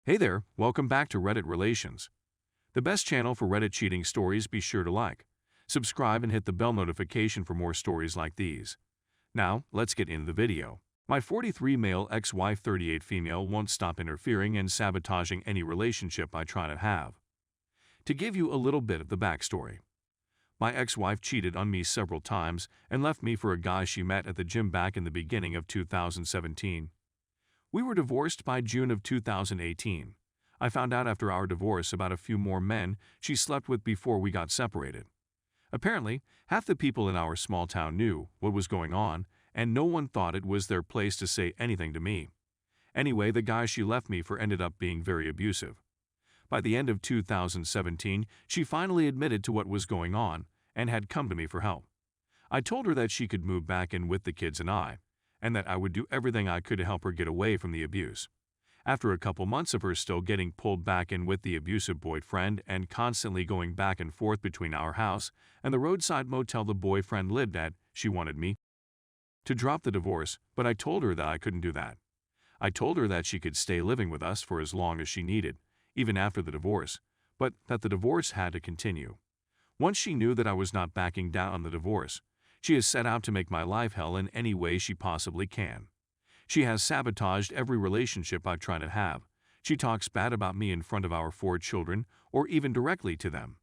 Hey there, welcome back to Reddit Relations, the best channel for Reddit cheating stories. Be sure to like, subscribe, and hit the bell notification for more stories like these. Now, let's get into the video. My 43 male ex-wife 38 female won't stop interfering and sabotaging any relationship I try to have. To give you a little bit of the backstory. My ex-wife cheated on me several times and left me for a guy she met at the gym back in the beginning of 2017. We were divorced by June of 2018. I found out after our divorce about a few more men she slept with before we got separated. Apparently, half the people in our small town knew what was going on, and no one thought it was their place to say anything to me. Anyway, the guy she left me for ended up being very abusive. By the end of 2017, she finally admitted to what was going on and had come to me for help. I told her that she could move back in with the kids and that I would do everything I could to help her get away from the abuse. After a couple months of her still getting pulled back in with the abusive boyfriend and constantly going back and forth between our house and the roadside motel the boyfriend lived at, she wanted me to drop the divorce, but I told her that I couldn't do that. I told her that she could stay living with us for as long as she needed, even after the divorce, but that the divorce had to continue. Once she knew that I was not backing down on the divorce, she has set out to make my life hell in any way she possibly can. She has sabotaged every relationship I try to have. She talks bad about me in front of our 4 children or even directly to them.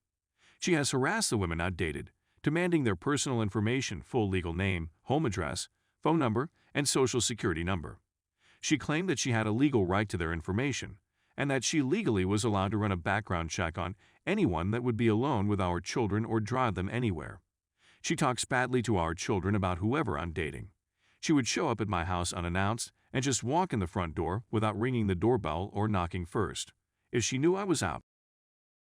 She has harassed the women I dated, demanding their personal information, full legal name, home address, phone number, and social security number. She claimed that she had a legal right to their information, and that she legally was allowed to run a background check on anyone that would be alone with our children or drive them anywhere. She talks badly to our children about whoever I'm dating. She would show up at my house unannounced and just walk in the front door without ringing the doorbell or knocking first. If she knew I was out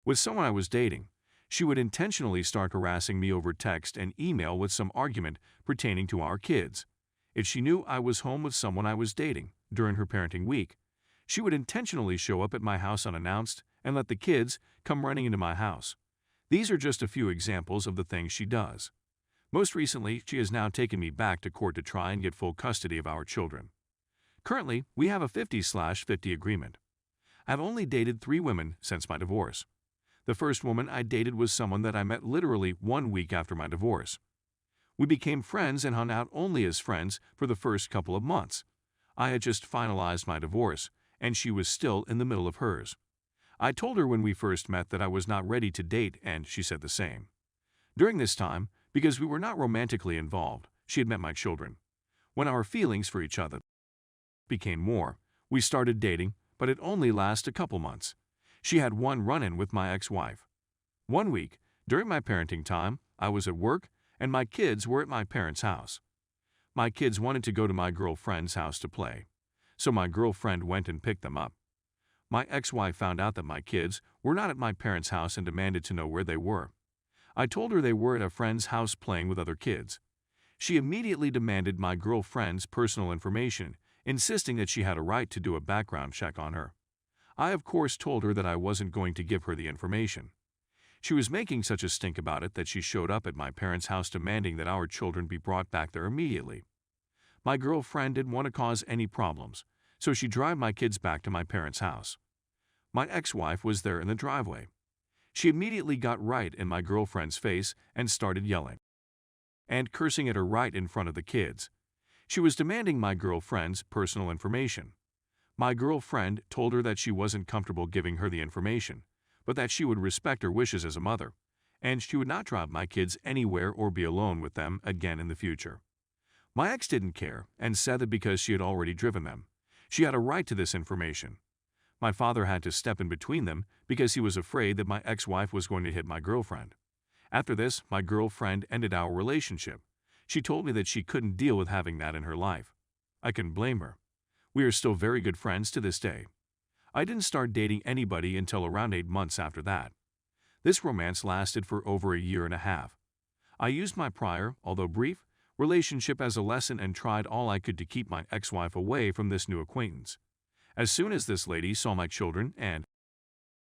with someone I was dating, she would intentionally start harassing me over text and email with some argument pertaining to our kids. If she knew I was home with someone I was dating during her parenting week, she would intentionally show up at my house unannounced and let the kids come running into my house. These are just a few examples of the things she does. Most recently, she has now taken me back to court to try and get full custody of our children. Currently, we have a 50/50 agreement. I've only dated 3 women since my divorce. The first woman I dated was someone that I met literally 1 week after my divorce. We became friends and hung out only as friends for the first couple of months. I had just finalized my divorce, and she was still in the middle of hers. I told her when we first met that I was not ready to date, and she said the same. During this time, because we were not romantically involved, she had met my children. When our feelings for each other became more, we started dating, but it only lasted a couple months. She had one run-in with my ex-wife. 1 week, during my parenting time, I was at work, and my kids were at my parents' house. My kids wanted to go to my girlfriend's house to play, so my girlfriend went and picked them up. My ex-wife found out that my kids were not at my parents' house and demanded to know where they were. I told her they were at a friend's house playing with other kids. She immediately demanded my girlfriend's personal information, insisting that she had a right to do a background check on her. I, of course, told her that I wasn't going to give her the information. She was making such a stink about it that she showed up at my parents' house demanding that our children be brought back there immediately. My girlfriend didn't want to cause any problems, so she drove my kids back to my parents' house. My ex-wife was there in the driveway. She immediately got right in my girlfriend's face and started yelling and cursing at her right in front of the kids. She was demanding my girlfriend's personal information. My girlfriend told her that she wasn't comfortable giving her the information, but that she would respect her wishes as a mother, and she would not drive my kids anywhere or be alone with them again in the future. My ex didn't care and said that because she had already driven them, she had a right to this information. My father had to step in between them because he was afraid that my ex-wife was going to hit my girlfriend. After this, my girlfriend ended our relationship. She told me that she couldn't deal with having that in her life. I couldn't blame her. We are still very good friends to this day. I didn't start dating anybody until around 8 months after that. This romance lasted for over a year and a half. I used my prior, although brief, relationship as a lesson and tried all I could to keep my ex-wife away from this new acquaintance. As soon as this lady saw my children and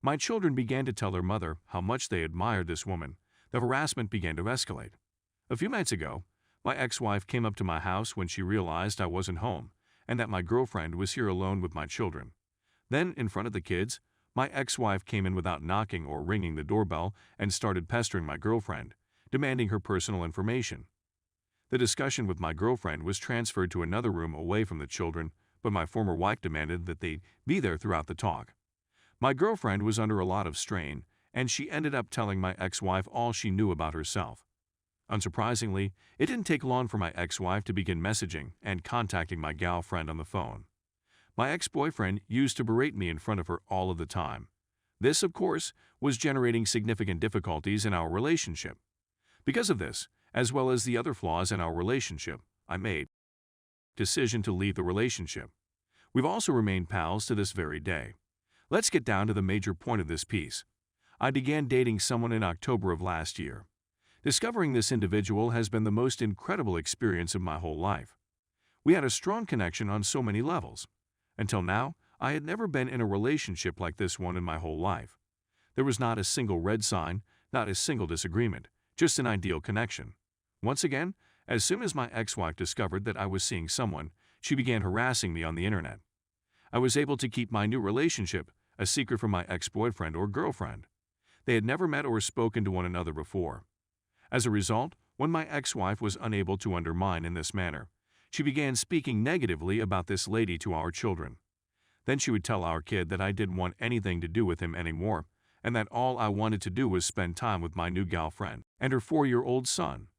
my children began to tell their mother how much they admired this woman, the harassment began to escalate. A few nights ago, my ex-wife came up to my house when she realized I wasn't home and that my girlfriend was here alone with my children. Then, in front of the kids, my ex-wife came in without knocking or ringing the doorbell and started pestering my girlfriend, demanding her personal information. The discussion with my girlfriend was transferred to another room away from the children, but my former wife demanded that they be there throughout the talk. My girlfriend was under a lot of strain, and she ended up telling my ex-wife all she knew about herself. Unsurprisingly, it didn't take long for my ex-wife to begin messaging and contacting my gal friend on the phone. My ex-boyfriend used to berate me in front of her all of the time. This, of course, was generating significant difficulties in our relationship. Because of this, as well as the other flaws in our relationship, I made the decision to leave the relationship. We've also remained pals to this very day. Let's get down to the major point of this piece. I began dating someone in October of last year. Discovering this individual has been the most incredible experience of my whole life. We had a strong connection on so many levels. Until now, I had never been in a relationship like this one in my whole life. There was not a single red sign, not a single disagreement, just an ideal connection. Once again, as soon as my ex-wife discovered that I was seeing someone, she began harassing me on the internet. I was able to keep my new relationship a secret from my ex-boyfriend or girlfriend. They had never met or spoken to one another before. As a result, when my ex-wife was unable to undermine in this manner, she began speaking negatively about this lady to our children. Then she would tell our kid that I didn't want anything to do with him anymore, and that all I wanted to do was spend time with my new gal friend and her 4-year-old son.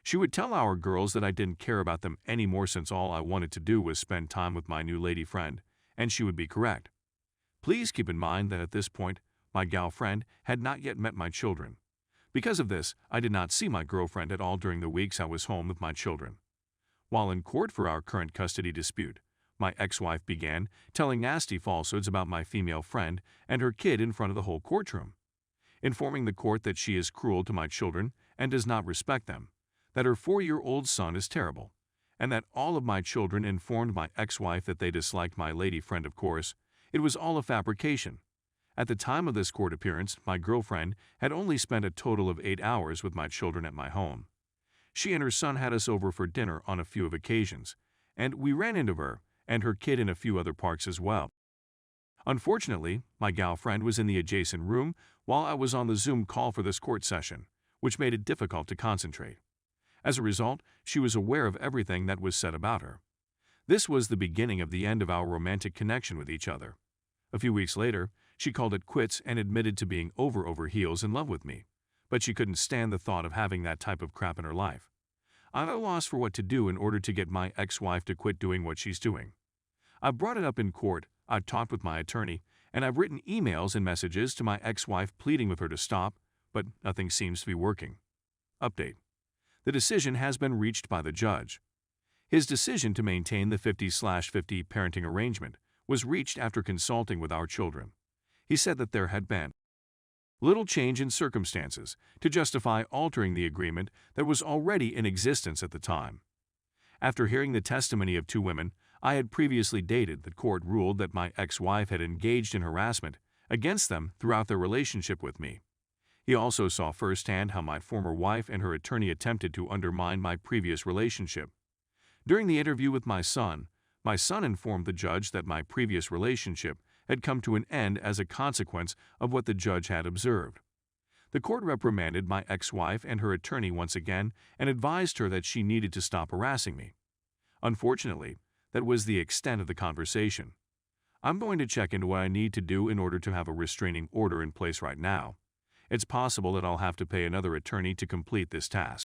She would tell our girls that I didn't care about them anymore since all I wanted to do was spend time with my new lady friend, and she would be correct. Please keep in mind that at this point, my gal friend had not yet met my children. Because of this, I did not see my girlfriend at all during the weeks I was home with my children. While in court for our current custody dispute, my ex-wife began telling nasty falsehoods about my female friend and her kid in front of the whole courtroom, informing the court that she is cruel to my children and does not respect them, that her 4-year-old son is terrible, and that all of my children informed my ex-wife that they disliked my lady friend. Of course, it was all a fabrication. At the time of this court appearance, my girlfriend had only spent a total of 8 hours with my children at my home. She and her son had us over for dinner on a few occasions, and we ran into her and her kid in a few other parks as well. Unfortunately, my gal friend was in the adjacent room while I was on the Zoom call for this court session, which made it difficult to concentrate. As a result, she was aware of everything that was said about her. This was the beginning of the end of our romantic connection with each other. A few weeks later, she called it quits and admitted to being over heels in love with me, but she couldn't stand the thought of having that type of crap in her life. I'm at a loss for what to do in order to get my ex-wife to quit doing what she's doing. I've brought it up in court, I've talked with my attorney, and I've written emails and messages to my ex-wife pleading with her to stop, but nothing seems to be working. Update. The decision has been reached by the judge. His decision to maintain the 50/50 parenting arrangement was reached after consulting with our children. He said that there had been little change in circumstances to justify altering the agreement that was already in existence at the time. After hearing the testimony of 2 women I had previously dated, the court ruled that my ex-wife had engaged in harassment against them throughout their relationship with me. He also saw firsthand how my former wife and her attorney attempted to undermine my previous relationship. During the interview with my son informed the judge that my previous relationship had come to an end as a consequence of what the judge had observed. The court reprimanded my ex-wife and her attorney once again and advised her that she needed to stop harassing me. Unfortunately, that was the extent of the conversation. I'm going to check into what I need to do in order to have a restraining order in place right now. It's possible that I'll have to pay another attorney to complete this task.